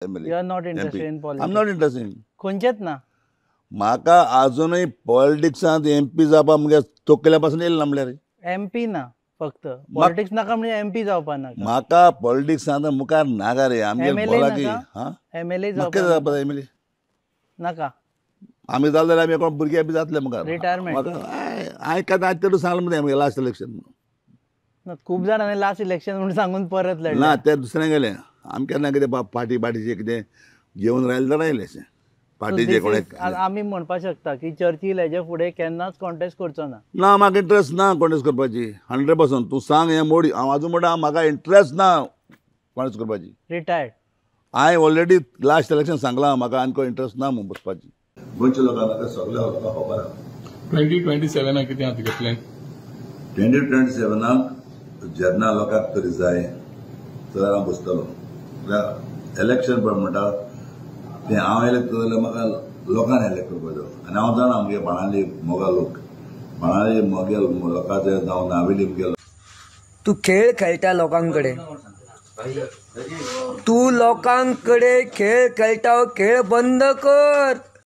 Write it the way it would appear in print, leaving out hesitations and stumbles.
MLA. You are not interested MP. in politics. I'm not interested. खंयचेच ना. म्हाका अजूनही पॉलिटिक्सांत MP जावपा म्हणजे तोकल्या पासून येयला ना म्हणल्यार. MP ना फक्त पॉलिटिक्स नाका म्हणजे MP जावपा नाका. म्हाका पॉलिटिक्सांत मुखार नाका रे आमगे बोलाकी हां MLA म्हाका जावपा जाय MLA नाका. आमी जाले जाल्यार आमी कोण भुरगे बी जातले मुखार. रिटायरमेंट. हांवें आज तेवटें सांगलें मरे आमगे लास्ट इलेक्शन. खूब जाणांनी लास्ट इलेक्शन म्हणून सांगून परत लढले. ना ते दुसरें गेलें आमी केन्ना कितें पार्टीचें कितें घेवन रावलें जाल्यार रावलें पार्टीचे कोणें. आमी म्हणपाक शकता की चर्चिल हेजे फुडें केन्नाच कॉन्टेस्ट करचो ना. ना म्हाका इंट्रस्ट ना कॉन्टेस्ट करपाची 100%. तूं सांग हें मोडी हांव आजून म्हणटा म्हाका इंट्रस्ट ना कॉन्टेस्ट करपाची. रिटायर्ड. हांवें ऑलरेडी लास्ट इलेक्शन सांगलां म्हाका आनी इंट्रस्ट ना म्हणून बसपाची. गोंयच्या लोकांक सगळ्या लोकांक खबर आहा 2027 कितें आहा तुगे प्लॅन? 2027 जेन्ना लोकांक तरी जाय तर हांव बसतलो. इलेक्शन पळय म्हणटा तें हांव इलेक्ट जाल्यार म्हाका लोकांनी इलेक्ट करपाचो. आनी हांव जाणा आमगे बाणावली मोगा लोक बाणावली मोगे लोकांचे जावं नावेली मुगे. तू खेळ खेळटा लोकांकडे. तू लोकांकडे खेळ खेळटा खेळ बंद कर.